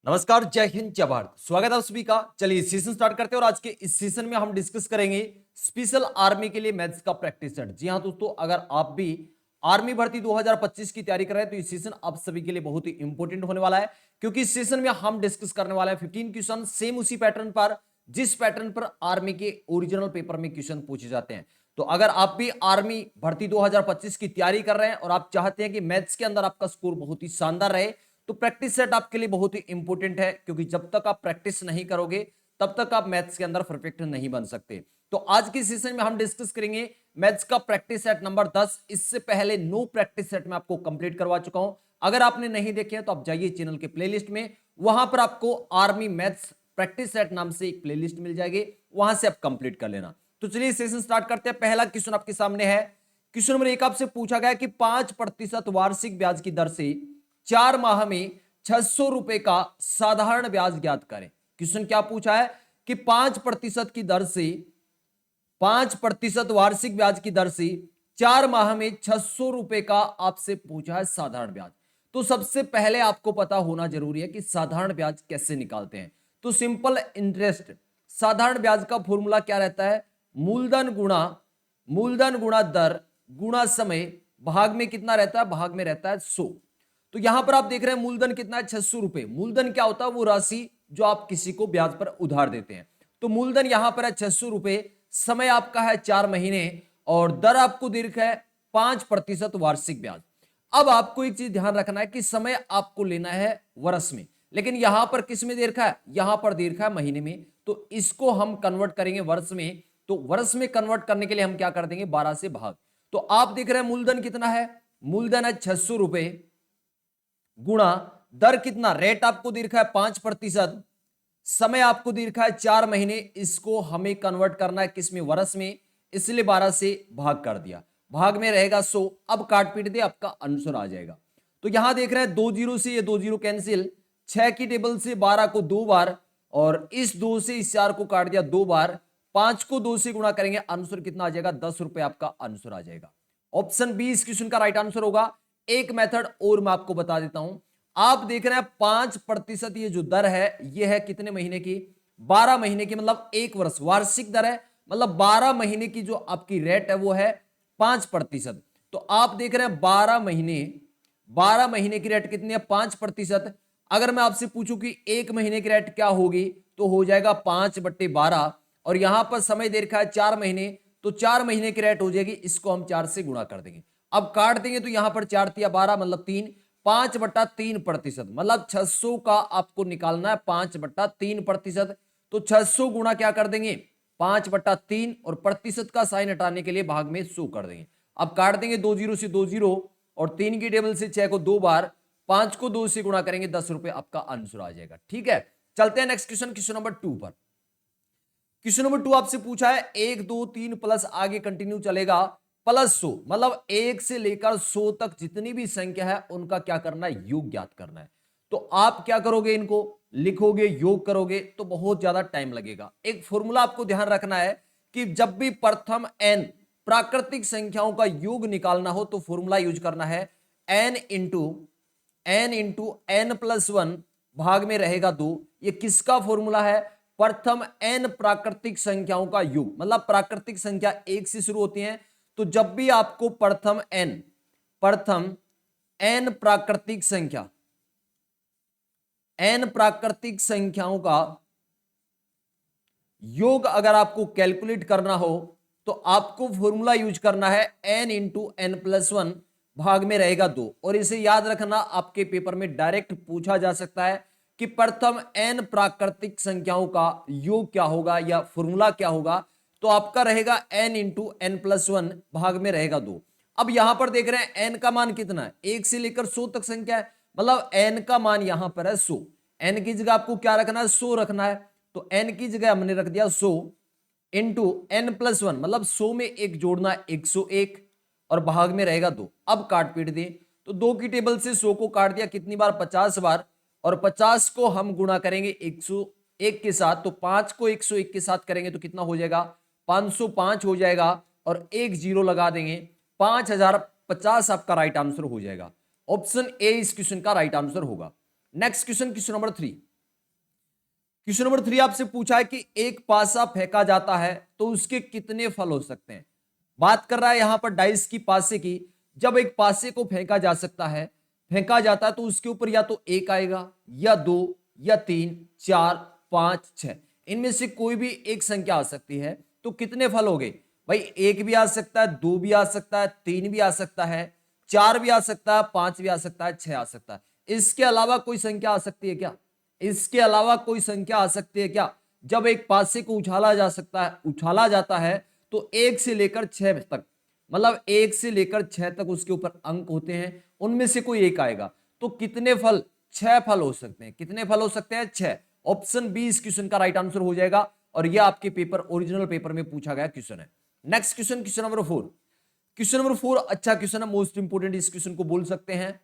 नमस्कार, जय हिंद, जय भारत। स्वागत है आप सभी का। चलिए सेशन स्टार्ट करते हैं और आज के इस सेशन में हम डिस्कस करेंगे स्पेशल आर्मी के लिए मैथ्स का प्रैक्टिस सेट। जी हां दोस्तों, अगर आप भी आर्मी भर्ती 2025 की तैयारी कर रहे हैं तो ये सेशन आप सभी के लिए बहुत ही इंपॉर्टेंट होने वाला है, क्योंकि इस सेशन में हम डिस्कस करने वाले हैं 15 क्वेश्चन सेम उसी पैटर्न पर जिस पैटर्न पर आर्मी के ओरिजिनल पेपर में क्वेश्चन पूछे जाते हैं। तो अगर आप भी आर्मी भर्ती 2025 की तैयारी कर रहे हैं और आप चाहते हैं कि मैथ्स के अंदर आपका स्कोर बहुत ही शानदार रहे, तो प्रैक्टिस सेट आपके लिए बहुत ही इंपॉर्टेंट है, क्योंकि जब तक आप प्रैक्टिस नहीं करोगे तब तक आप मैथ्स के अंदर परफेक्ट नहीं बन सकते। तो आज के सेशन में हम डिस्कस करेंगे मैथ्स का प्रैक्टिस सेट नंबर 10। इससे पहले 9 प्रैक्टिस सेट में आपको कंप्लीट करवा चुका हूं। अगर आपने नहीं देखे हैं तो आप जाइए चैनल के प्लेलिस्ट में, वहां पर आपको आर्मी मैथ्स प्रैक्टिस सेट नाम से एक प्लेलिस्ट मिल जाएगी, वहां से आप कंप्लीट कर लेना। तो चलिए सेशन स्टार्ट करते हैं। पहला क्वेश्चन आपके सामने है। क्वेश्चन नंबर 1 आपसे पूछा गया कि 5% वार्षिक ब्याज की दर से 4 माह में 600 रुपए का साधारण ब्याज ज्ञात करें। क्वेश्चन क्या पूछा है कि 5% की दर से 5% वार्षिक ब्याज की दर से 4 माह में 600 रुपए का आपसे पूछा है साधारण ब्याज। तो सबसे पहले आपको पता होना जरूरी है कि साधारण ब्याज कैसे निकालते हैं। तो सिंपल इंटरेस्ट, साधारण ब्याज का फॉर्मूला क्या रहता है? मूलधन गुणा दर गुणा समय, भाग में कितना रहता है? भाग में रहता है 100। तो यहां पर आप देख रहे हैं मूलधन कितना है? 600 रुपए। मूलधन क्या होता है? वो राशि जो आप किसी को ब्याज पर उधार देते हैं। तो मूलधन यहां पर है 600 रुपए, समय आपका है 4 महीने और दर आपको दे रखा है 5% वार्षिक ब्याज। अब आपको एक चीज ध्यान रखना है कि समय आपको लेना है वर्ष में, लेकिन यहां पर किस में दे रखा है? यहां पर दे रखा है महीने में। तो इसको हम कन्वर्ट करेंगे वर्ष में। तो वर्ष में कन्वर्ट करने के लिए हम क्या कर देंगे? 12 से भाग। तो आप देख रहे हैं मूलधन कितना है? मूलधन है 600 रुपए गुणा दर कितना? रेट आपको दे रखा है 5%, समय आपको दे रखा है 4 महीने। इसको हमें कन्वर्ट करना है किस में? वर्ष में, इसलिए 12 से भाग कर दिया। भाग में रहेगा 100। अब काट पीट दे, आपका आंसर आ जाएगा। तो यहां देख रहे हैं 2 जीरो से ये 2 जीरो कैंसिल, 6 की टेबल से 12 को 2 बार और इस 2 से इस 4 को काट दिया 2 बार, 5 को 2 से गुणा करेंगे, आंसर कितना आ जाएगा? 10 रुपए आपका आंसर आ जाएगा। ऑप्शन बी इस क्वेश्चन का राइट आंसर होगा। एक मेथड और मैं आपको बता देता हूं। आप देख रहे हैं 5%, ये जो दर है ये है कितने महीने की? 12 महीने की, मतलब 1 वर्ष। वार्षिक दर है, मतलब 12 महीने की जो आपकी रेट है वो है 5%। तो आप देख रहे हैं 12 महीने की रेट कितनी है? 5%। अगर मैं आपसे पूछूं कि 1 महीने की रेट क्या होगी, तो हो जाएगा 5/12 और यहां पर समय दे रखा है 4 महीने, तो 4 महीने की रेट हो जाएगी। इसको हम 4 से गुणा कर देंगे। अब काट देंगे तो यहां पर 4 तिया 12 मतलब 3, 5/3%, मतलब 600 का आपको निकालना है 5/3%। तो 600 गुणा क्या कर देंगे? 5/3 और प्रतिशत का साइन हटाने के लिए भाग में 100 कर देंगे। अब काट देंगे 2 जीरो से 2 जीरो और 3 की टेबल से 6 को 2 बार, 5 को 2 से गुणा करेंगे, 10 रुपए आपका आंसर आ जाएगा। ठीक है, चलते हैं नेक्स्ट क्वेश्चन, क्वेश्चन नंबर 2 पर। क्वेश्चन नंबर 2 आपसे पूछा है 1 2 3 प्लस, आगे कंटिन्यू चलेगा प्लस 100, मतलब 1 से लेकर 100 तक जितनी भी संख्या है उनका क्या करना है? योग ज्ञात करना है। तो आप क्या करोगे? इनको लिखोगे, योग करोगे तो बहुत ज्यादा टाइम लगेगा। एक फॉर्मूला आपको ध्यान रखना है कि जब भी प्रथम n प्राकृतिक संख्याओं का योग निकालना हो तो फॉर्मूला यूज करना है n इंटू n+1 भाग में रहेगा 2। ये किसका फॉर्मूला है? प्रथम n प्राकृतिक संख्याओं का योग, मतलब प्राकृतिक संख्या 1 से शुरू होती है। तो जब भी आपको प्रथम n प्राकृतिक संख्याओं का योग अगर आपको कैलकुलेट करना हो तो आपको फॉर्मूला यूज करना है n×n+1 भाग में रहेगा 2। और इसे याद रखना, आपके पेपर में डायरेक्ट पूछा जा सकता है कि प्रथम n प्राकृतिक संख्याओं का योग क्या होगा या फॉर्मूला क्या होगा। तो आपका रहेगा n×n+1 भाग में रहेगा 2। अब यहां पर देख रहे हैं n का मान कितना है? 1 से लेकर 100 तक संख्या है, मतलब n का मान यहां पर है 100। n की जगह आपको क्या रखना है? 100 रखना है। तो n की जगह हमने रख दिया 100 इंटू n+1, मतलब 100 में एक जोड़ना 101 और भाग में रहेगा 2। अब काट पीट दें तो 2 की टेबल से 100 को काट दिया कितनी बार? 50 बार, और 50 को हम गुणा करेंगे 101 के साथ। तो 5 को 101 के साथ करेंगे तो कितना हो जाएगा? 505 हो जाएगा और एक जीरो लगा देंगे, 5050 आपका राइट आंसर हो जाएगा। ऑप्शन ए इस क्वेश्चन का राइट आंसर होगा। Next question, question number 3। Question number 3 आपसे पूछा है कि एक पासा फेंका जाता है तो उसके कितने फल हो सकते हैं। बात कर रहा है यहां पर डाइस की, पासे की। जब एक पासे को फेंका जा सकता है, फेंका जाता है, तो उसके ऊपर या तो एक आएगा, या दो, या तीन, चार, पांच, छह, इनमें से कोई भी एक संख्या आ सकती है। तो कितने फल हो गए भाई? एक भी आ सकता है, दो भी आ सकता है, तीन भी आ सकता है, चार भी आ सकता है, पांच भी आ सकता है, छह आ सकता है। इसके अलावा कोई संख्या आ सकती है क्या? इसके अलावा कोई संख्या आ सकती है क्या? जब एक पासे को उछाला जा सकता है, उछाला जाता है, तो एक से लेकर छह तक, मतलब एक से लेकर छह तक उसके ऊपर अंक होते हैं, उनमें से कोई एक आएगा। तो कितने फल? छह फल हो सकते हैं। कितने फल हो सकते हैं? छह। ऑप्शन बी इस क्वेश्चन का राइट आंसर हो जाएगा, और यह आपके पेपर, ओरिजिनल पेपर में पूछा गया क्वेश्चन है। Next question, question number 4। Question number 4 अच्छा क्वेश्चन है, मोस्ट इंपोर्टेंट इस क्वेश्चन को बोल सकते हैं।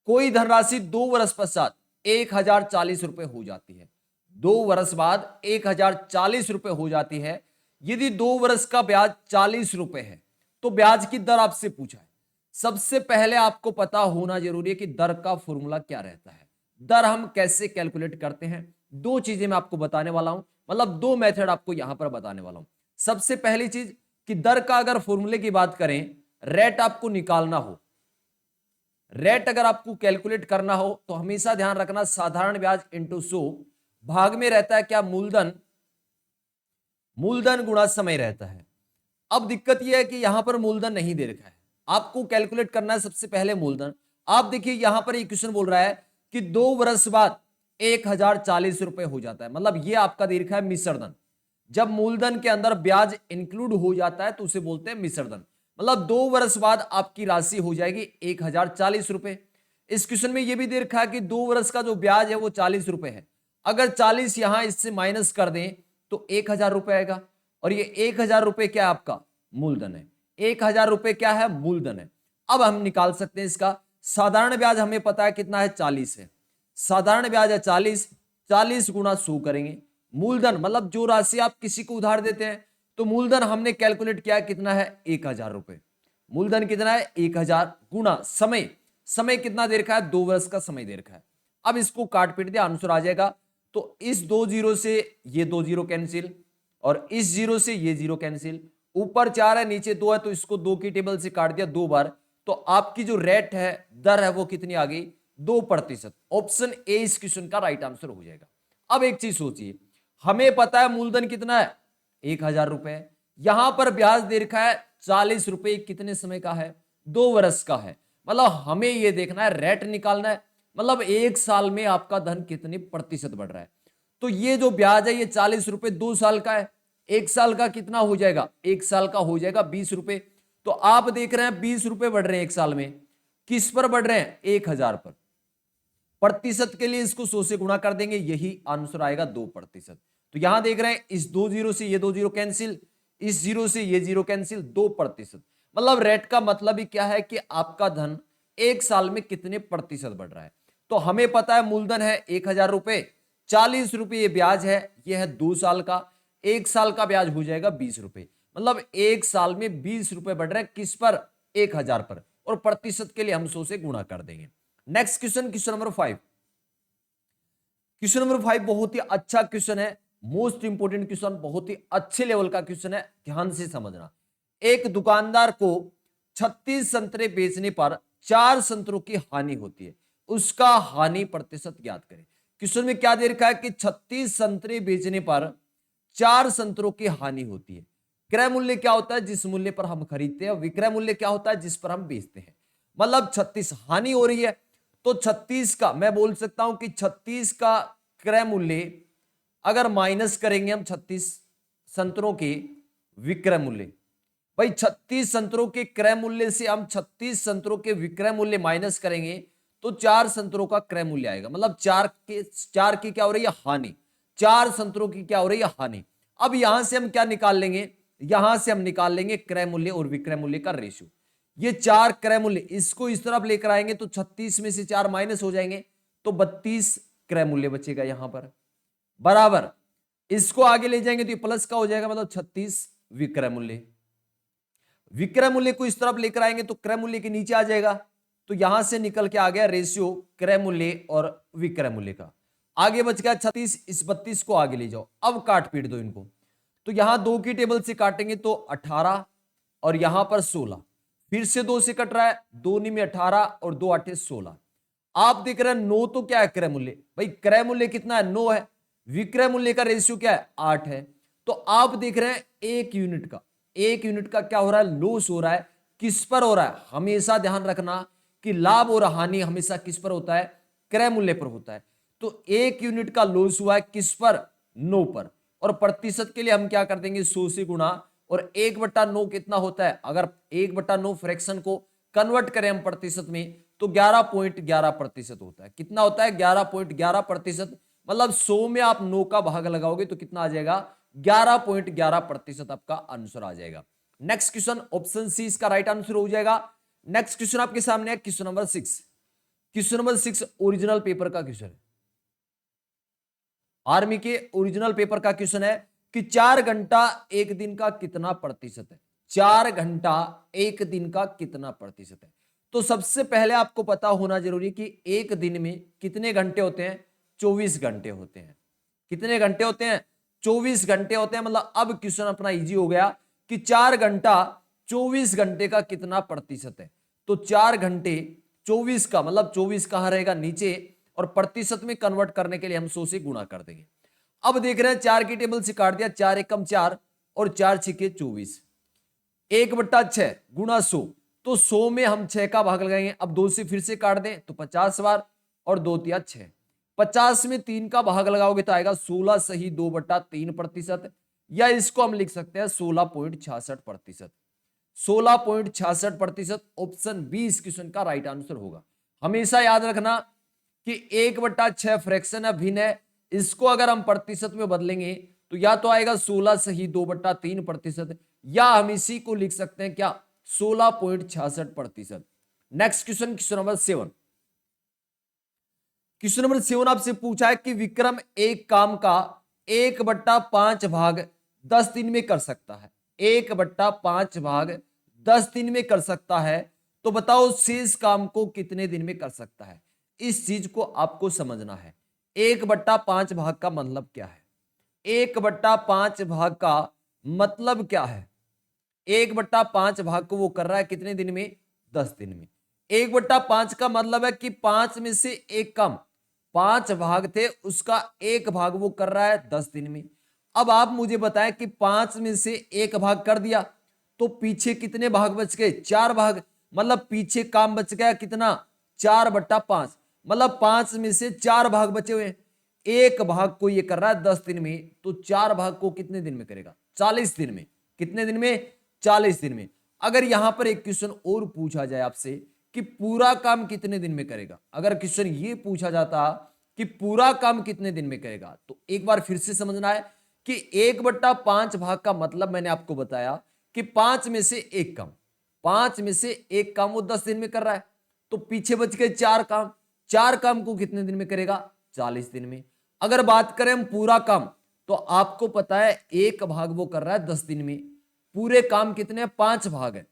कोई धनराशि 2 वर्ष पश्चात 1040 रुपए हो जाती है। 2 वर्ष बाद 1040 रुपए हो जाती है। यदि 2 वर्ष का ब्याज 40 रुपए है, तो ब्याज की दर आपसे पूछा है। सबसे पहले आपको पता होना जरूरी है कि दर का फॉर्मूला क्या रहता है। दर हम कैसे कैलकुलेट करते हैं, दो चीजें मैं आपको बताने वाला हूं, मतलब दो मेथड आपको यहां पर बताने वाला हूं। सबसे पहली चीज कि दर का अगर फॉर्मूले की बात करें, रेट आपको निकालना हो, रेट अगर आपको कैलकुलेट करना हो, तो हमेशा ध्यान रखना साधारण ब्याज इंटू 100 भाग में रहता है क्या? मूलधन। मूलधन गुणा समय रहता है। अब दिक्कत यह है कि यहां पर मूलधन नहीं दे रखा है, आपको कैलकुलेट करना है सबसे पहले मूलधन। आप देखिए यहां पर एक क्वेश्चन बोल रहा है कि 2 वर्ष बाद 1040 रुपए हो जाता है, मतलब यह आपका दे रखा है मिश्रधन। जब मूलधन के अंदर ब्याज इंक्लूड हो जाता है तो उसे बोलते हैं मिश्रधन। मतलब 2 वर्ष बाद आपकी राशि हो जाएगी 1040 रुपए। इस क्वेश्चन में यह भी दे रखा है कि 2 वर्ष का जो ब्याज है वो 40 रुपए है। अगर 40 यहां इससे माइनस कर दें तो 1000 रुपए आएगा, और ये 1000 रुपए क्या है? आपका मूलधन है। 1000 रुपए क्या है? मूलधन है। अब हम निकाल सकते हैं इसका साधारण ब्याज, हमें पता है कितना है? 40 है। साधारण ब्याज है 40, 40 गुणा 100 करेंगे। मूलधन मतलब जो राशि आप किसी को उधार देते हैं, तो मूलधन हमने कैलकुलेट किया कितना है? 1000 रुपए। मूलधन कितना है? 1000 गुणा समय, समय कितना दे रखा है? 2 वर्ष का समय दे रखा है। अब इसको काट पीट दिया, आंसर आ जाएगा। तो इस 2 जीरो से ये 2 जीरो कैंसिल, और इस जीरो से ये जीरो कैंसिल। ऊपर 4 है, नीचे 2 है, तो इसको 2 की टेबल से काट दिया 2 बार। तो आपकी जो रेट है, दर है, वो कितनी आ गई? 2%। ऑप्शन ए इस क्वेश्चन का राइट आंसर हो जाएगा। अब एक चीज सोचिए, हमें पता है मूलधन कितना है? 1000 रुपए। यहां पर ब्याज दे रखा है 40 रुपए। कितने समय का है? 2 वर्ष का है। मतलब हमें यह देखना है, रेट निकालना है, मतलब एक साल में आपका धन कितने प्रतिशत बढ़ रहा है। तो ये जो ब्याज है ये 40 रुपए 2 साल का है। एक साल का कितना हो जाएगा? एक साल का हो जाएगा 20 रुपए। तो आप देख रहे हैं 20 रुपए बढ़ रहे हैं एक साल में। किस पर बढ़ रहे हैं? 1000 पर। प्रतिशत के लिए इसको 100 से गुणा कर देंगे, यही आंसर आएगा 2%। तो यहां देख रहे हैं इस 2 जीरो से ये 2 जीरो कैंसिल, इस जीरो से ये जीरो कैंसिल, 2%। मतलब रेट का मतलब ही क्या है कि आपका धन एक साल में कितने प्रतिशत बढ़ रहा है। तो हमें पता है मूलधन है 1000 रुपए, 40 रुपए ये ब्याज है, ये है 2 साल का। एक साल का ब्याज हो जाएगा 20 रुपए। मतलब एक साल में 20 रुपए बढ़ रहे हैं, किस पर? 1000 पर। और प्रतिशत के लिए हम 100 से गुणा कर देंगे। Next question, question number 5। Question number 5 बहुत ही अच्छा क्वेश्चन है, मोस्ट इंपोर्टेंट क्वेश्चन, बहुत ही अच्छे लेवल का क्वेश्चन है, ध्यान से समझना। एक दुकानदार को 36 संतरे बेचने पर 4 संतरों की हानि होती है, उसका हानि प्रतिशत ज्ञात करें। क्वेश्चन में क्या दे रखा है कि 36 संतरे बेचने पर 4 संतरों की हानि होती है। क्रय मूल्य क्या होता है? जिस मूल्य पर हम खरीदते हैं। विक्रय मूल्य क्या होता है? जिस पर हम बेचते हैं। मतलब 36 हानि हो रही है, तो 36 का मैं बोल सकता हूं कि 36 का क्रय मूल्य अगर माइनस करेंगे हम 36 संतरों के विक्रय मूल्य, भाई 36 संतरों के क्रय मूल्य से हम 36 संतरों के विक्रय मूल्य माइनस करेंगे तो 4 संतरों का क्रय मूल्य आएगा। मतलब 4 की क्या हो रही है? हानि। 4 संतरों की क्या हो रही है? हानि। अब यहां से हम क्या निकाल लेंगे? यहां से हम निकाल लेंगे क्रय मूल्य और विक्रय मूल्य का रेशियो। ये 4 क्रय मूल्य, इसको इस तरफ लेकर आएंगे तो 36 में से 4 माइनस हो जाएंगे, तो 32 क्रय मूल्य बचेगा यहां पर, बराबर। इसको आगे ले जाएंगे तो ये प्लस का हो जाएगा, मतलब 36 विक्रय मूल्य। विक्रय मूल्य को इस तरफ लेकर आएंगे तो क्रय मूल्य के नीचे आ जाएगा, तो यहां से निकल के आ गया रेशियो क्रय मूल्य और विक्रय मूल्य का। आगे बच गया 36, इस 32 को आगे ले जाओ, अब काट पीट दो इनको। तो यहां 2 की टेबल से काटेंगे तो 18 और यहां पर 16, फिर से 2 से कट रहा है, 2 में 18 और 2 8 16। आप देख रहे हैं 9 तो क्या है क्रय मूल्य, भाई क्रय मूल्य कितना है 9 है, विक्रय मूल्य का रेशियो क्या है 8 है। तो आप देख रहे हैं एक यूनिट का क्या हो रहा है, लॉस हो रहा है। किस पर हो रहा है, हमेशा ध्यान रखना कि लाभ और हानि हमेशा किस पर होता है, क्रय मूल्य पर होता है। तो एक यूनिट का लॉस हुआ है किस पर, 9 पर। और प्रतिशत के लिए हम क्या कर देंगे, 100 से गुणा, और 1/9 कितना होता है, अगर 1/9 फ्रैक्शन को कन्वर्ट करें हम प्रतिशत में तो 11.11% होता है। कितना होता है, 11.11%। मतलब 100 में आप 9 का भाग लगाओगे तो कितना आ जाएगा, 11.11% आपका आंसर आ जाएगा। नेक्स्ट क्वेश्चन ऑप्शन सी इसका राइट आंसर हो जाएगा। नेक्स्ट क्वेश्चन आपके सामने है question number 6। Question number 6 original paper का क्वेश्चन है, आर्मी के ओरिजिनल पेपर का क्वेश्चन है कि 4 घंटा एक दिन का कितना प्रतिशत है। 4 घंटा एक दिन का कितना प्रतिशत है। तो सबसे पहले आपको पता होना जरूरी कि एक दिन में कितने घंटे होते हैं, 24 घंटे होते हैं। कितने घंटे होते हैं, 24 घंटे होते हैं। मतलब अब क्वेश्चन अपना इजी हो गया कि 4 घंटा 24 घंटे का कितना प्रतिशत है। तो 4 घंटे 24 का मतलब 24 कहां रहेगा, नीचे, और प्रतिशत में कन्वर्ट करने के लिए हम 100 से गुणा कर देंगे। अब देख रहे हैं 4 की टेबल से काट दिया, 4 एकम 4 और 4 छिके 24, 1/6 गुणा 100। तो 100 में हम 6 का भाग लगाएंगे। अब 2 से फिर से काट दें तो 50 बार, और 2 तिया 6, 50 में 3 का भाग लगाओगे तो आएगा 16 सही 2/3%, या इसको हम लिख सकते हैं 16.66%। 16.66% ऑप्शन बी इस क्वेश्चन का राइट आंसर होगा। हमेशा याद रखना कि 1/6 फ्रैक्शन है, भिन्न है, इसको अगर हम प्रतिशत में बदलेंगे तो या तो आएगा 16 सही 2/3%, या हम इसी को लिख सकते हैं क्या, 16.66%। Next question, question number 7। Question number 7 आपसे पूछा है कि विक्रम एक काम का 1/5 भाग 10 दिन में कर सकता है। 1/5 भाग 10 दिन में कर सकता है, तो बताओ शेष काम को कितने दिन में कर सकता है। इस चीज को आपको समझना है। 1/5 भाग का मतलब क्या है, 1/5 भाग का मतलब क्या है। 1/5 भाग को वो कर रहा है कितने दिन में, 10 दिन में। 1/5 का मतलब है कि 5 में से एक काम, 5 भाग थे उसका एक भाग वो कर रहा है 10 दिन में। अब आप मुझे बताएं कि 5 में से एक भाग कर दिया तो पीछे कितने भाग बच गए, 4 भाग। मतलब पीछे काम बच गया कितना, 4/5। मतलब 5 में से 4 भाग बचे हुए। एक भाग को ये कर रहा है 10 दिन में, तो 4 भाग को कितने दिन में करेगा, 40 दिन में। कितने दिन में, 40 दिन में। अगर यहां पर एक क्वेश्चन और पूछा जाए आपसे कि पूरा काम कितने दिन में करेगा, अगर क्वेश्चन ये पूछा जाता कि पूरा काम कितने दिन में करेगा, तो एक बार फिर से समझना है कि 1/5 भाग का मतलब मैंने आपको बताया कि 5 में से एक काम, 5 में से एक काम वो 10 दिन में कर रहा है, तो पीछे बच गए 4 काम। 4 काम को कितने दिन में करेगा, 40 दिन में। अगर बात करें हम पूरा काम, तो आपको पता है एक भाग वो कर रहा है 10 दिन में। पूरे काम कितने हैं, 5 भाग है,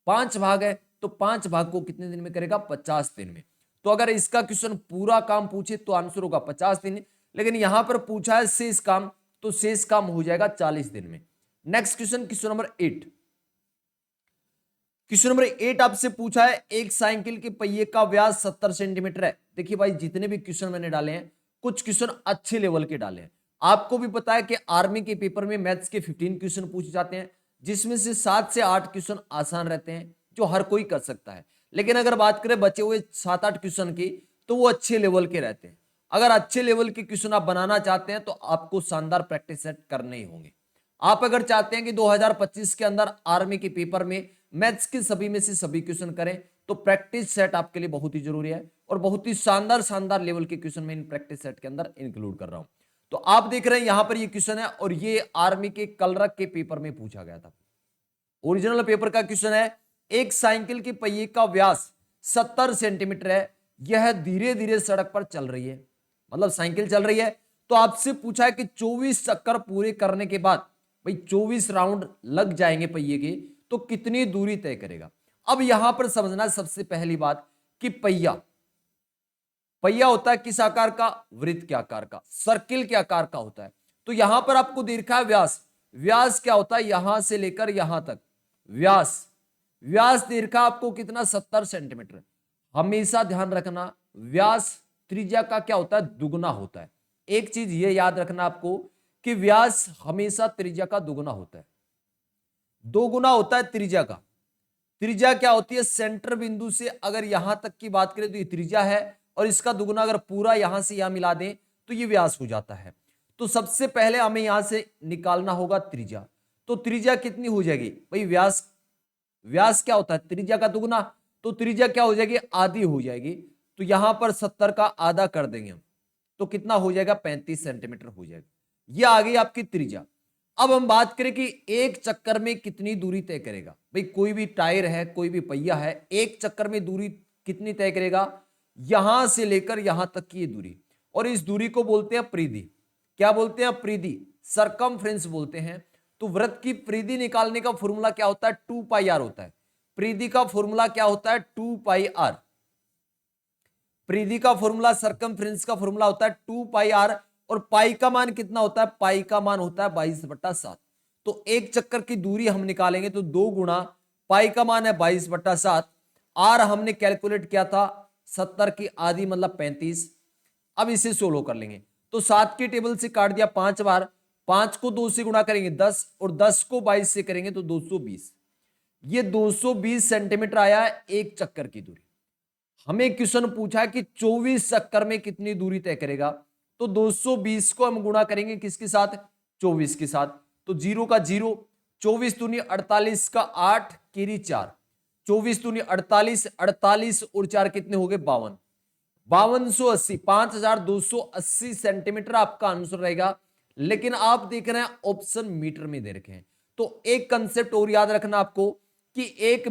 5 भाग है, तो 5 भाग को कितने दिन में करेगा, 50 दिन में। तो अगर इसका क्वेश्चन पूरा काम पूछे तो आंसर होगा 50 दिन, लेकिन यहां पर पूछा है शेष काम, तो शेष काम हो जाएगा 40 दिन में। Next question, question number 8। Question number 8 आपसे पूछा है एक साइकिल के पहिए का व्यास 70 सेंटीमीटर है। देखिए भाई, जितने भी क्वेश्चन मैंने डाले हैं, कुछ क्वेश्चन अच्छे लेवल के डाले हैं। आपको भी पता है कि आर्मी के पेपर में मैथ्स के 15 क्वेश्चन पूछे जाते हैं, जिसमें से 7 से 8 क्वेश्चन आसान रहते हैं जो हर कोई कर सकता है। लेकिन अगर बात करें बचे हुए 7-8 क्वेश्चन की, तो वो अच्छे लेवल के रहते हैं। अगर अच्छे लेवल के क्वेश्चन आप बनाना चाहते हैं तो आपको शानदार प्रैक्टिस सेट करने ही होंगे। आप अगर चाहते हैं कि 2025 के अंदर आर्मी के पेपर में मैथ्स के सभी में से सभी क्वेश्चन करें, तो प्रैक्टिस सेट आपके लिए बहुत ही जरूरी है, और बहुत ही शानदार शानदार लेवल के क्वेश्चन में इन प्रैक्टिस सेट के अंदर इंक्लूड कर रहा हूं। तो आप देख रहे हैं यहां पर ये क्वेश्चन है, और ये आर्मी के कलरक के पेपर में पूछा गया था। ओरिजिनल पेपर का क्वेश्चन है एक साइकिल के पहिए का व्यास 70 सेंटीमीटर है, यह धीरे धीरे सड़क पर चल रही है। मतलब साइकिल चल रही है, तो आपसे पूछा है कि 24 चक्कर पूरे करने के बाद, भाई 24 राउंड लग जाएंगे पहिए के, तो कितनी दूरी तय करेगा। अब यहां पर समझना सबसे पहली बात कि पहिया, पहिया होता है किस आकार का, वृत्त के आकार का, सर्किल के आकार का होता है। तो यहां पर आपको दे रखा है व्यास, व्यास क्या होता है यहां से लेकर यहां तक, व्यास व्यास दे रखा आपको कितना 70 सेंटीमीटर। हमेशा ध्यान रखना व्यास त्रिज्या का क्या होता है, दुगुना होता है। एक चीज ये याद रखना आपको कि व्यास हमेशा त्रिज्या का दुगुना होता है, दो गुना होता है त्रिज्या का। त्रिज्या क्या होती है, सेंटर बिंदु से अगर यहां तक की बात करें तो ये त्रिज्या है, और इसका दुगुना अगर पूरा यहां से यहां मिला दें तो ये व्यास हो जाता है। तो सबसे पहले हमें यहां से निकालना होगा त्रिज्या। तो त्रिज्या कितनी हो जाएगी भाई, व्यास व्यास क्या होता है त्रिज्या का दुगुना, तो त्रिज्या क्या हो जाएगी, आधी हो जाएगी। तो यहां पर 70 का आधा कर देंगे हम, तो कितना हो जाएगा, 35 सेंटीमीटर हो जाएगा। ये आ गई आपकी त्रिज्या। अब हम बात करें कि एक चक्कर में कितनी दूरी तय करेगा। भाई कोई भी टायर है, कोई भी पहिया है, एक चक्कर में दूरी कितनी तय करेगा, यहां से लेकर यहां तक की ये दूरी, और इस दूरी को बोलते हैं परिधि। क्या बोलते हैं, परिधि, सरकमफ्रेंस बोलते हैं। तो वृत्त की परिधि निकालने का फॉर्मूला क्या होता है, 2 पाई आर होता है। परिधि का फॉर्मूला क्या होता है, 2 पाई आर। परिधि का फॉर्मूला, सरकमफ्रेंस का फॉर्मूला होता है 2 पाई आर, और पाई का मान कितना होता है, पाई का मान होता है 22/7। तो एक चक्कर की दूरी हम निकालेंगे तो 2 गुना पाई का मान है 22/7, आर हमने कैलकुलेट किया था 70 की आधी मतलब 35। अब इसे सोल्व कर लेंगे तो 7 की टेबल से काट दिया 5 बार, 5 को 2 से गुणा करेंगे 10, और 10 को 22 से करेंगे तो 220। ये 220 सेंटीमीटर आया है एक चक्कर की दूरी। हमें क्वेश्चन पूछा कि 24 चक्कर में कितनी दूरी तय करेगा। तो 220 को हम गुणा करेंगे किसके साथ, 24 के साथ। तो 0 का 0, 24 दूनी 48 का 8 केरी 4, 24 दूनी 48, 48 और 4 कितने हो गए 52, 5280, 5280 सेंटीमीटर आपका आंसर रहेगा। लेकिन आप देख रहे हैं ऑप्शन मीटर में दे रखे हैं। तो एक कंसेप्ट और याद रखना आपको कि 1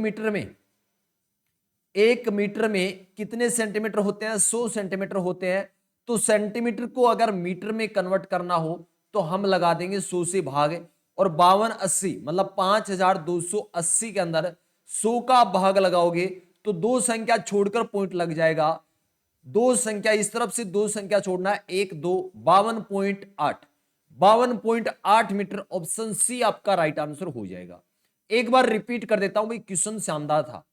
मीटर में कितने सेंटीमीटर होते हैं, 100 सेंटीमीटर होते हैं। तो सेंटीमीटर को अगर मीटर में कन्वर्ट करना हो तो हम लगा देंगे 100 से भाग, और 5280 मतलब 5280 के अंदर 100 का भाग लगाओगे तो दो संख्या छोड़कर पॉइंट लग जाएगा। दो संख्या इस तरफ से दो संख्या छोड़ना है, 1 2, 52.8, 52.8 मीटर। ऑप्शन सी आपका राइट आंसर हो जाएगा। एक बार रिपीट कर देता हूं भाई, क्वेश्चन शानदार था।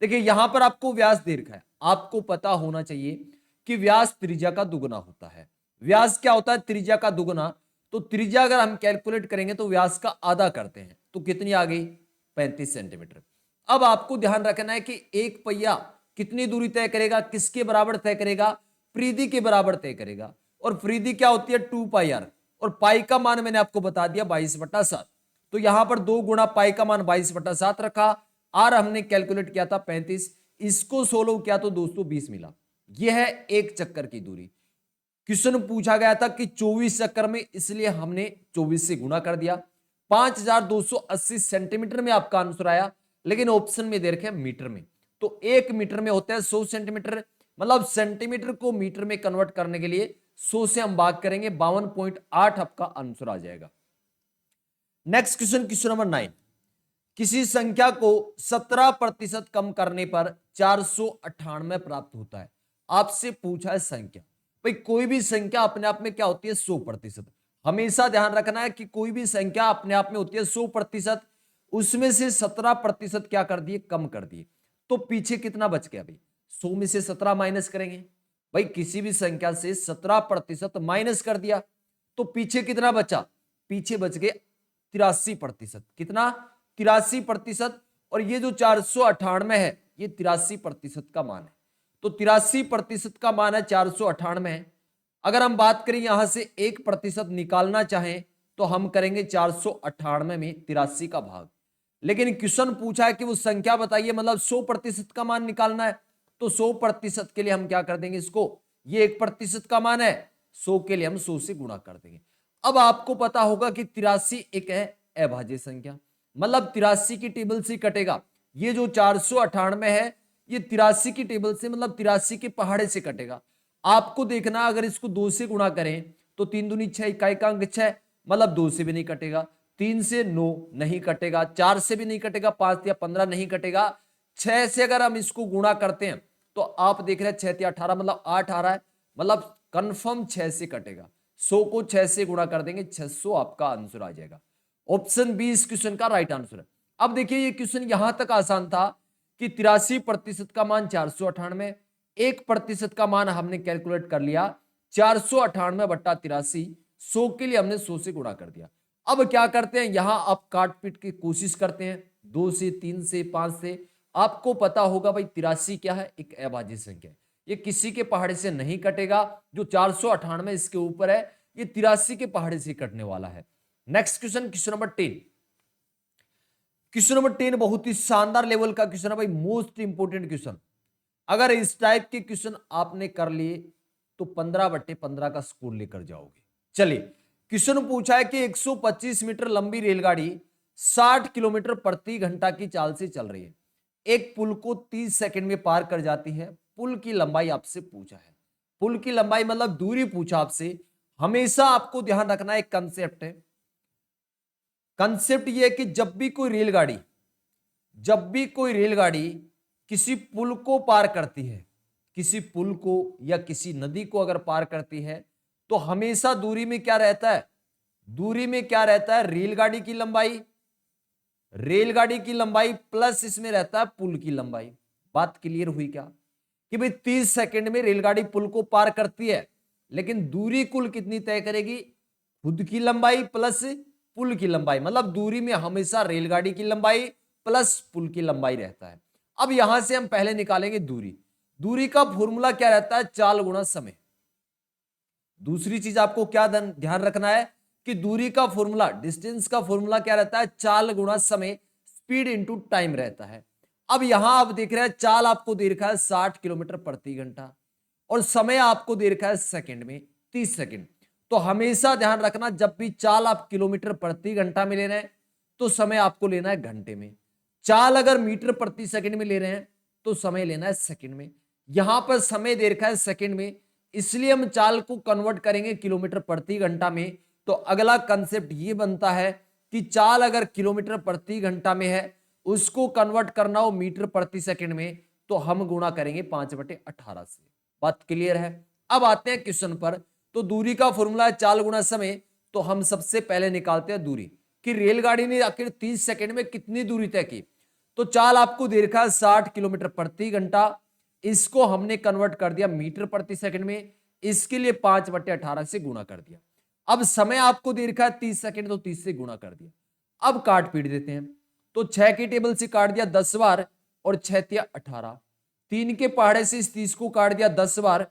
देखिए यहां पर आपको व्यास दे रखा है, आपको पता होना चाहिए कि व्यास त्रिज्या का दुगुना होता है। व्यास क्या होता है, त्रिज्या का दुगुना। तो त्रिज्या अगर हम कैलकुलेट करेंगे तो व्यास का आधा करते हैं, तो कितनी आ गई, 35 सेंटीमीटर। अब आपको ध्यान रखना है कि एक पहिया कितनी दूरी तय करेगा, किसके बराबर तय करेगा, परिधि के बराबर तय करेगा। और परिधि क्या होती है, 2 पाई आर, और पाई का मान मैंने आपको बता दिया 22/7। तो यहां पर 2 गुणा पाई का मान 22/7 रखा, आर हमने कैलकुलेट किया था 35, इसको सोल्व किया तो 220 मिला। यह है एक चक्कर की दूरी। क्वेश्चन पूछा गया था कि 24 चक्कर में, इसलिए हमने 24 से गुणा कर दिया। 5280 सेंटीमीटर में आपका आंसर आया, लेकिन ऑप्शन में दे रखे मीटर में। तो 1 मीटर में होता है 100 सेंटीमीटर, मतलब सेंटीमीटर को मीटर में कन्वर्ट करने के लिए 100 से हम भाग करेंगे, 52.8 आपका आंसर आ जाएगा। Next question, question number 9। किसी संख्या को 17% कम करने पर 498 प्राप्त होता है। आपसे पूछा है संख्या, भाई कोई भी संख्या अपने आप में क्या होती है, 100%। हमेशा ध्यान रखना है कि कोई भी संख्या अपने आप में होती है 100%, उसमें से 17% क्या कर दिए, कम कर दिए। तो पीछे कितना बच गया भाई, 100 में से 17 माइनस करेंगे। भाई किसी भी संख्या से 17% माइनस कर दिया तो पीछे कितना बचा, पीछे बच गए 83%। कितना, 83%। और ये जो 498 है ये 83% का मान है। तो 83% का मान है 498। अगर हम बात करें यहां से 1% निकालना चाहें तो हम करेंगे 498 में 83 का भाग। लेकिन क्वेश्चन पूछा है कि वो संख्या बताइए, मतलब 100% का मान निकालना है। तो 100% के लिए हम क्या कर देंगे, इसको, ये 1% का मान है, 100 के लिए हम 100 से गुणा कर देंगे। अब आपको पता होगा कि 83 एक है अभाज्य संख्या, मतलब 83 की टेबल से कटेगा। ये जो 498 है ये 83 की टेबल से, मतलब 83 के पहाड़े से कटेगा। आपको देखना अगर इसको 2 से गुणा करें तो 3 दूनी 6, इकाई का अंक 6, मतलब 2 से भी नहीं कटेगा, 3 से 9 नहीं कटेगा, 4 से भी नहीं कटेगा, 5 या 15 नहीं कटेगा, 6 से अगर हम इसको गुणा करते हैं तो आप देख रहे हैं 6 या 18 मतलब 8 आ रहा है। मतलब कंफर्म 6 से कटेगा। 100 को 6 से गुणा कर देंगे, 600 आपका आंसर आ जाएगा। ऑप्शन बी इस क्वेश्चन का राइट आंसर है। अब देखिए ये क्वेश्चन यहां तक आसान था कि 83% का मान 498, 1% का मान हमने कैलकुलेट कर लिया 498 बट्टा 83, 100 के लिए हमने 100 से गुणा कर दिया। अब क्या करते हैं, यहां आप काट पीट की कोशिश करते हैं, 2 से, 3 से, 5 से। आपको पता होगा भाई 83 क्या है, एक अभाज्य संख्या है, ये किसी के पहाड़े से नहीं कटेगा। जो 498 इसके ऊपर है, ये 83 के पहाड़े से कटने वाला है। Next question, question number 10। Question number 10 बहुत ही शानदार लेवल का क्वेश्चन है भाई, मोस्ट इंपोर्टेंट क्वेश्चन। अगर इस टाइप के क्वेश्चन आपने कर लिए तो 15/15 का स्कोर लेकर जाओगे। चलिए, क्वेश्चन पूछा है कि 125 मीटर लंबी रेलगाड़ी 60 किलोमीटर प्रति घंटा की चाल से चल रही है, एक पुल को 30 सेकंड में पार कर जाती है। पुल की लंबाई आपसे पूछा है, पुल की लंबाई मतलब दूरी पूछा आपसे। हमेशा आपको ध्यान रखना एक कंसेप्ट है, कंसेप्ट यह है कि जब भी कोई रेलगाड़ी किसी पुल को पार करती है, किसी पुल को या किसी नदी को अगर पार करती है, तो हमेशा दूरी में क्या रहता है, दूरी में क्या रहता है, रेलगाड़ी की लंबाई प्लस इसमें रहता है पुल की लंबाई। बात क्लियर हुई क्या, कि भाई 30 सेकंड में रेलगाड़ी पुल को पार करती है, लेकिन दूरी कुल कितनी तय करेगी, खुद की लंबाई प्लस पुल की लंबाई। मतलब दूरी में हमेशा रेलगाड़ी की लंबाई प्लस पुल की लंबाई रहता है। अब यहां से हम पहले निकालेंगे दूरी। दूरी का फॉर्मूला क्या रहता है, चाल गुणा समय। दूसरी चीज आपको क्या ध्यान रखना है कि दूरी का फॉर्मूला, डिस्टेंस का फॉर्मूला क्या रहता है, चाल गुणा समय, स्पीड इंटू टाइम रहता है। अब यहां आप देख रहे हैं चाल आपको दे रखा है 60 किलोमीटर प्रति घंटा और समय आपको दे रखा है सेकंड में 30 सेकंड। तो हमेशा ध्यान रखना, जब भी चाल आप किलोमीटर प्रति घंटा में ले रहे हैं तो समय आपको लेना है घंटे में। चाल अगर मीटर प्रति सेकंड में ले रहे हैं तो समय लेना है सेकंड में। यहां पर समय दे रखा है सेकंड में, इसलिए हम चाल को कन्वर्ट करेंगे किलोमीटर प्रति घंटा में। तो अगला कंसेप्ट ये बनता है कि चाल अगर किलोमीटर प्रति घंटा में है, उसको कन्वर्ट करना हो मीटर प्रति सेकंड में, तो हम गुणा करेंगे 5/18 से। बात क्लियर है। अब आते हैं क्वेश्चन पर। तो दूरी का फॉर्मूला है चाल गुणा समय। तो हम सबसे पहले निकालते हैं दूरी, कि रेलगाड़ी ने आखिर 30 सेकंड में कितनी दूरी तय की। तो चाल आपको दे रखा है 60 किलोमीटर प्रति घंटा, इसको हमने कन्वर्ट कर दिया मीटर प्रति सेकंड में, इसके लिए 5/18 से गुणा कर दिया। अब समय आपको दे रखा है 30 सेकंड, तो 30 से गुणा कर दिया। अब काट पीट देते हैं। तो 6 की टेबल से काट दिया 10 बार और 6 तिया 18। 3 के पहाड़े से इस 30 को काट दिया 10 बार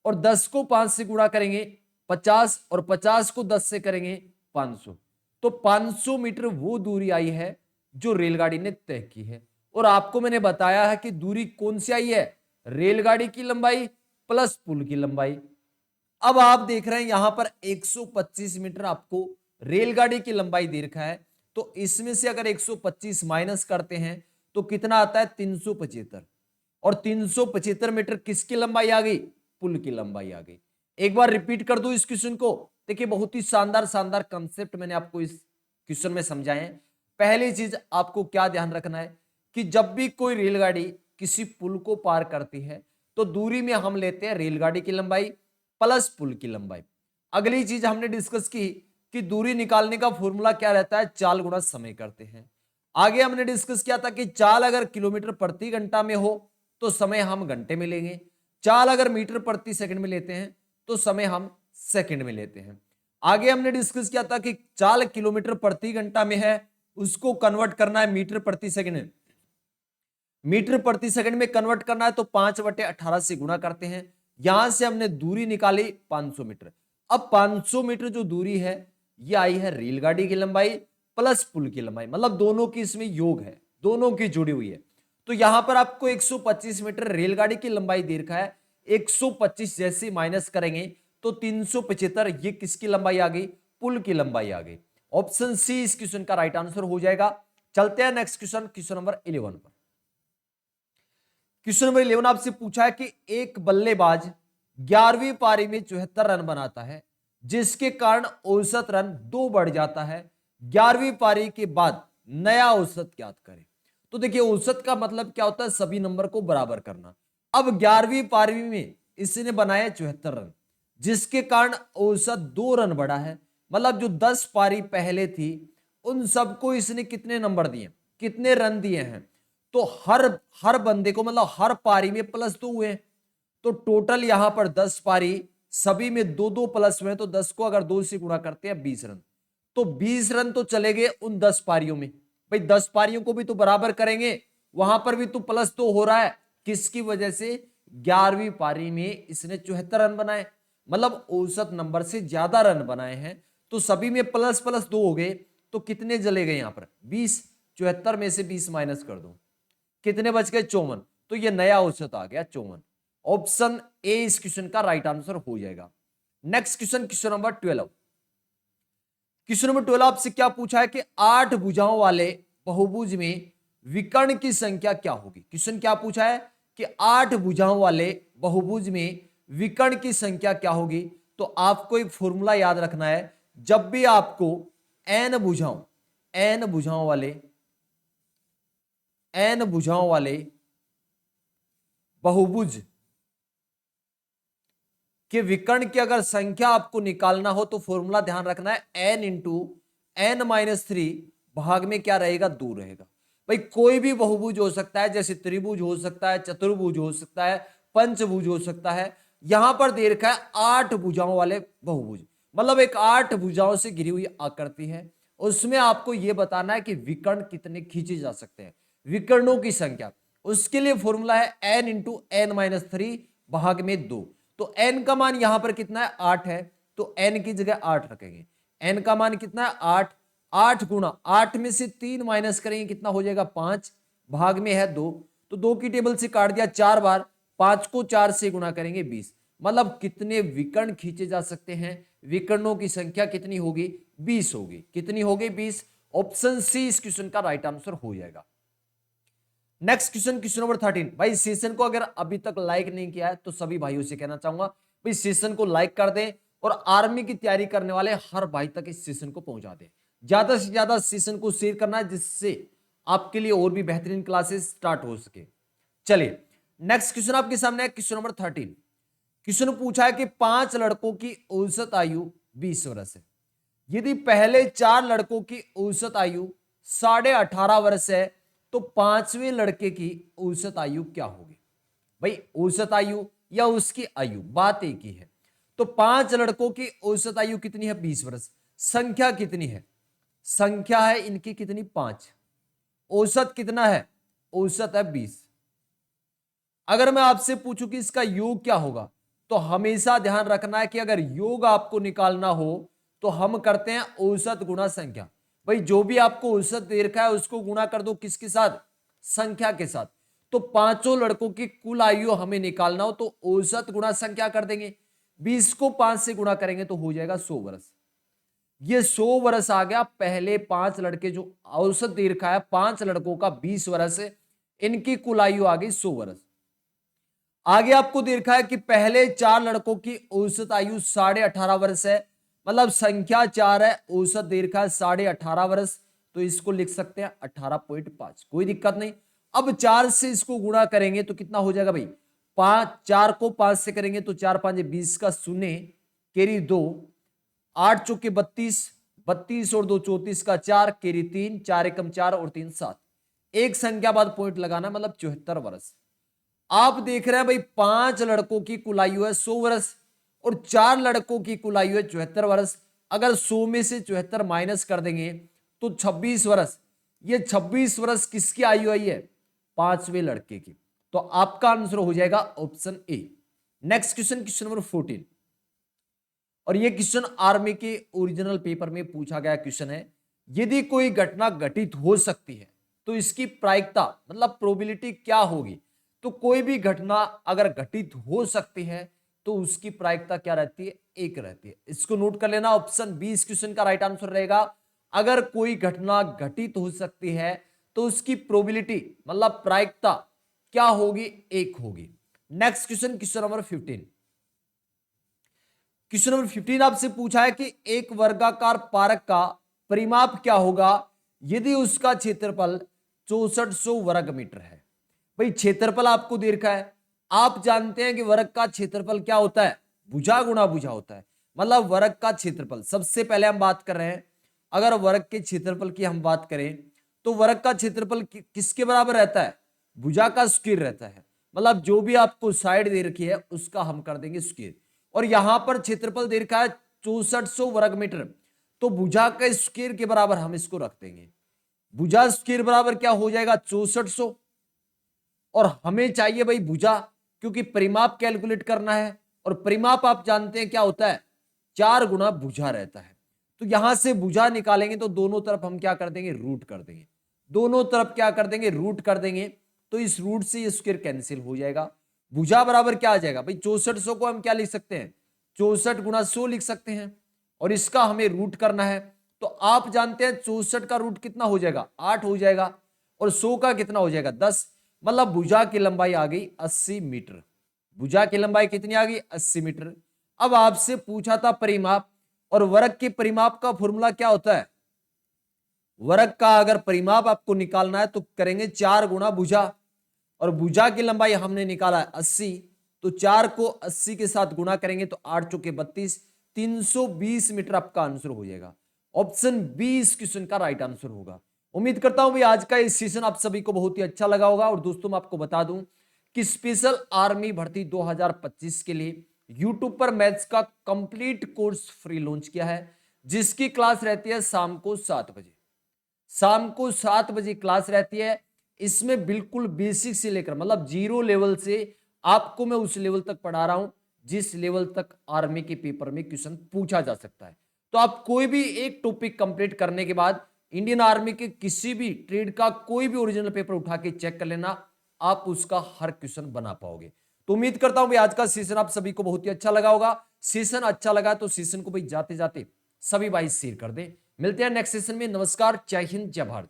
और 10 को 5 से गुणा करेंगे 50 और 50 को 10 से करेंगे 500। तो 500 मीटर वो दूरी आई है जो रेलगाड़ी ने तय की है। और आपको मैंने बताया है कि दूरी कौन सी आई है, रेलगाड़ी की लंबाई प्लस पुल की लंबाई। अब आप देख रहे हैं यहां पर 125 मीटर आपको रेलगाड़ी की लंबाई दे रखा है। तो इसमें से अगर 125 माइनस करते हैं तो कितना आता है, 375। और 375 मीटर किसकी लंबाई आ गई, पुल की लंबाई आ गई। एक बार रिपीट कर दूं इस क्वेश्चन को। देखिए बहुत ही शानदार शानदार कंसेप्ट मैंने आपको इस क्वेश्चन में समझाए हैं। पहली चीज आपको क्या ध्यान रखना है कि जब भी कोई रेलगाड़ी किसी पुल को पार करती है तो दूरी में हम लेते हैं रेलगाड़ी की लंबाई प्लस पुल की लंबाई। अगली चीज हमने डिस्कस की कि दूरी निकालने का फॉर्मूला क्या रहता है, चाल गुणा समय करते हैं। आगे हमने डिस्कस किया था कि चाल अगर किलोमीटर प्रति घंटा में हो तो समय हम घंटे में लेंगे, चाल अगर मीटर प्रति सेकंड में लेते हैं तो समय हम सेकंड में लेते हैं। आगे हमने डिस्कस किया था कि चाल किलोमीटर प्रति घंटा में है, उसको कन्वर्ट करना है मीटर प्रति सेकंड में, मीटर प्रति सेकंड में कन्वर्ट करना है तो 5/18 से गुणा करते हैं। यहां से हमने दूरी निकाली 500 मीटर। अब 500 मीटर जो दूरी है ये आई है रेलगाड़ी की लंबाई प्लस पुल की लंबाई, मतलब दोनों की इसमें योग है, दोनों की जुड़ी हुई है। तो यहां पर आपको 125 मीटर रेलगाड़ी की लंबाई दे रखा है, 125 जैसे माइनस करेंगे तो 375, ये किसकी लंबाई आ गई, पुल की लंबाई आ गई। ऑप्शन सी इस क्वेश्चन का राइट आंसर हो जाएगा। चलते हैं नेक्स्ट क्वेश्चन, क्वेश्चन नंबर 11 पर। क्वेश्चन नंबर 11 आपसे पूछा है कि एक बल्लेबाज 11वीं पारी में 74 रन बनाता है, जिसके कारण औसत रन 2 बढ़ जाता है। 11वीं पारी के बाद नया औसत ज्ञात करें। तो देखिए औसत का मतलब क्या होता है, सभी नंबर को बराबर करना। अब 11वीं पारी में इसने बनाए 74 रन, जिसके कारण औसत 2 रन बढ़ा है। मतलब जो 10 पारी पहले थी उन सबको इसने कितने नंबर दिए, कितने रन दिए हैं, तो हर बंदे को मतलब हर पारी में +2 हुए। तो टोटल यहां पर 10 पारी सभी में 2-2 प्लस हुए, तो 10 को अगर 2 से गुणा करते हैं 20 रन, तो 20 रन तो चले गए उन 10 पारियों में। भाई 10 पारियों को भी तो बराबर करेंगे, वहां पर भी तो +2 हो रहा है। किसकी वजह से? 11वीं पारी में इसने 74 रन बनाए, मतलब औसत नंबर से ज्यादा रन बनाए हैं। तो सभी में ++2 हो गए, तो कितने चले गए यहां पर? 20। 74 में से 20 माइनस कर दो, कितने बच गए? 54। तो ये नया औसत आ गया 54। ऑप्शन ए इस क्वेश्चन का राइट आंसर हो जाएगा। Next question, question number 12। Question number 12 आपसे क्या पूछा है कि 8 भुजाओं वाले बहुभुज में विकर्ण की संख्या क्या होगी। क्वेश्चन क्या पूछा है कि 8 भुजाओं वाले बहुभुज में विकर्ण की संख्या क्या होगी। तो आपको एक फॉर्मूला याद रखना है, जब भी आपको n भुजाओं वाले बहुभुज कि विकर्ण की अगर संख्या आपको निकालना हो तो फॉर्मूला ध्यान रखना है, n इंटू n-3 भाग में क्या रहेगा? 2 रहेगा। भाई कोई भी बहुभुज हो सकता है, जैसे त्रिभुज हो सकता है, चतुर्भुज हो सकता है, पंचभुज हो सकता है। यहां पर दे रखा है 8 भुजाओं वाले बहुभुज, मतलब एक 8 भुजाओं से घिरी हुई आकृति है। उसमें आपको यह बताना है कि विकर्ण कितने खींचे जा सकते हैं, विकर्णों की संख्या। उसके लिए फॉर्मूला है n इंटू n-3 भाग में 2। तो n का मान यहां पर कितना है? 8 है, तो n की जगह 8 रखेंगे। n का मान कितना है? 8। 8 गुणा 8 में से 3 माइनस करेंगे, कितना हो जाएगा? 5 भाग में है 2, तो 2 की टेबल से काट दिया 4 बार, 5 को 4 से गुणा करेंगे 20। मतलब कितने विकर्ण खींचे जा सकते हैं? विकर्णों की संख्या कितनी होगी? 20 होगी। कितनी होगी? 20। ऑप्शन सी इस क्वेश्चन का राइट आंसर हो जाएगा। Next question, question number 13। भाई सेशन को अगर अभी तक लाइक नहीं किया है तो सभी भाइयों से कहना चाहूंगा भाई सेशन को लाइक कर दें और आर्मी की तैयारी करने वाले हर भाई तक इस सेशन को पहुंचा दें। ज्यादा से ज्यादा सेशन को शेयर करना है, जिससे आपके लिए और भी बेहतरीन क्लासेस स्टार्ट हो सके। चलिए नेक्स्ट क्वेश्चन आपके सामने है, क्वेश्चन नंबर 13। क्वेश्चन पूछा है कि 5 लड़कों की औसत आयु 20 वर्ष है। यदि पहले 4 लड़कों की औसत आयु 18.5 वर्ष है, तो 5वें लड़के की औसत आयु क्या होगी। भाई औसत आयु या उसकी आयु, बात एक ही है। तो 5 लड़कों की औसत आयु कितनी है? 20 वर्ष। संख्या कितनी है? संख्या है इनकी कितनी? 5। औसत कितना है? औसत है 20। अगर मैं आपसे पूछूं कि इसका योग क्या होगा, तो हमेशा ध्यान रखना है कि अगर योग आपको निकालना हो तो हम करते हैं औसत गुणा संख्या। भाई जो भी आपको औसत दे रखा है उसको गुणा कर दो, किसके साथ? संख्या के साथ। तो 5 लड़कों की कुल आयु हमें निकालना हो तो औसत गुणा संख्या कर देंगे। 20 को 5 से गुणा करेंगे तो हो जाएगा 100 वर्ष। ये 100 वर्ष आ गया। पहले 5 लड़के जो औसत दे रखा है 5 लड़कों का 20 वर्ष, इनकी कुल आयु आ गई 100 वर्ष। आगे आपको देखा है कि पहले 4 लड़कों की औसत आयु 18.5 वर्ष है, मतलब संख्या 4 है, औसत दे रखा है 18.5 वर्ष, तो इसको लिख सकते हैं 18.5, कोई दिक्कत नहीं। अब 4 से इसको गुणा करेंगे तो कितना हो जाएगा भाई? 4 को 5 से करेंगे तो 4 5 20 का शून्य केरी 2, 8 चौके 32, 32 और 2 34 का 4 केरी 3, 4 एकम 4 और 3 7, एक संख्या बाद पॉइंट लगाना, मतलब 74 वर्ष। आप देख रहे हैं भाई 5 लड़कों की कुल आयु है 100 वर्ष और 4 लड़कों की कुल आयु है 74 वर्ष। अगर 100 में से 74 माइनस कर देंगे तो 26 वर्ष। ये 26 वर्ष किसकी आयु आई है? 5वें लड़के की। तो आपका आंसर हो जाएगा option A. Next question, question number 14। और ये क्वेश्चन आर्मी के ओरिजिनल पेपर में पूछा गया क्वेश्चन है। यदि कोई घटना घटित हो सकती है तो इसकी प्रायिकता मतलब प्रोबेबिलिटी क्या होगी। तो कोई भी घटना अगर घटित हो सकती है तो उसकी प्रायिकता क्या रहती है? 1 रहती है। इसको नोट कर लेना, ऑप्शन बी इस क्वेश्चन का राइट आंसर रहेगा। अगर कोई घटना घटित हो सकती है तो उसकी प्रोबेबिलिटी मतलब प्रायिकता क्या होगी? 1 होगी। Next question, question number 15। Question number 15 आपसे पूछा है कि एक वर्गाकार पार्क का परिमाप क्या होगा यदि उसका क्षेत्रफल 6400 वर्ग मीटर है। भाई क्षेत्रफल आपको दे रखा है, आप जानते हैं कि वर्ग का क्षेत्रफल क्या होता है, भुजा गुणा भुजा होता है। मतलब वर्ग का क्षेत्रफल, सबसे पहले हम बात कर रहे हैं, अगर वर्ग के क्षेत्रफल की हम बात करें तो वर्ग का क्षेत्रफल किसके बराबर रहता है, भुजा का स्क्वायर रहता है। मतलब जो भी आपको साइड दे रखी है उसका हम कर देंगे स्क्वायर। और यहां पर क्षेत्रफल दे रखा है 6400 वर्ग मीटर, तो भुजा का स्क्वायर के बराबर हम इसको रख देंगे। भुजा स्क्वायर बराबर क्या हो जाएगा, 6400। और हमें चाहिए भाई भुजा, क्योंकि परिमाप कैलकुलेट करना है, और परिमाप आप जानते हैं क्या होता है, 4 गुना भुजा रहता है। तो यहां से भुजा निकालेंगे तो दोनों तरफ हम क्या कर देंगे, रूट कर देंगे। दोनों तरफ क्या कर देंगे, रूट कर देंगे। तो इस रूट से ये स्क्वायर कैंसिल हो जाएगा। भुजा बराबर क्या आ जाएगा भाई, 6400 को हम क्या लिख सकते हैं, 64 गुना 100 लिख सकते हैं। और इसका हमें रूट करना है, तो आप जानते हैं 64 का रूट कितना हो जाएगा, 8 हो जाएगा। और 100 का कितना हो जाएगा, 10। मतलब भुजा की लंबाई आ गई 80 मीटर। भुजा की लंबाई कितनी आ गई, 80 मीटर। अब आपसे पूछा था परिमाप, और वर्ग के परिमाप का फॉर्मूला क्या होता है, वर्ग का अगर परिमाप आपको निकालना है तो करेंगे 4 गुना भुजा, और भुजा की लंबाई हमने निकाला है 80, तो 4 को 80 के साथ गुणा करेंगे तो 8 चौके 32, 320 मीटर आपका आंसर हो जाएगा। ऑप्शन बी इस क्वेश्चन का राइट आंसर होगा। उम्मीद करता हूं भाई आज का इस सेशन आप सभी को बहुत ही अच्छा लगा होगा। और दोस्तों मैं आपको बता दूं कि स्पेशल आर्मी भर्ती 2025 के लिए यूट्यूब पर मैथ्स का कंप्लीट कोर्स फ्री लॉन्च किया है, जिसकी क्लास रहती है शाम को 7 बजे। शाम को 7 बजे क्लास रहती है। इसमें बिल्कुल बेसिक से लेकर मतलब जीरो लेवल से आपको मैं उस लेवल तक पढ़ा रहा हूं जिस लेवल तक आर्मी के पेपर में क्वेश्चन पूछा जा सकता है। तो आप कोई भी एक टॉपिक कंप्लीट करने के बाद इंडियन आर्मी के किसी भी ट्रेड का कोई भी ओरिजिनल पेपर उठा के चेक कर लेना, आप उसका हर क्वेश्चन बना पाओगे। तो उम्मीद करता हूं भाई आज का सेशन आप सभी को बहुत ही अच्छा लगा होगा। सेशन अच्छा लगा तो सेशन को भाई जाते जाते सभी भाई शेयर कर दें। मिलते हैं नेक्स्ट सेशन में। नमस्कार, जय हिंद, जय भारत।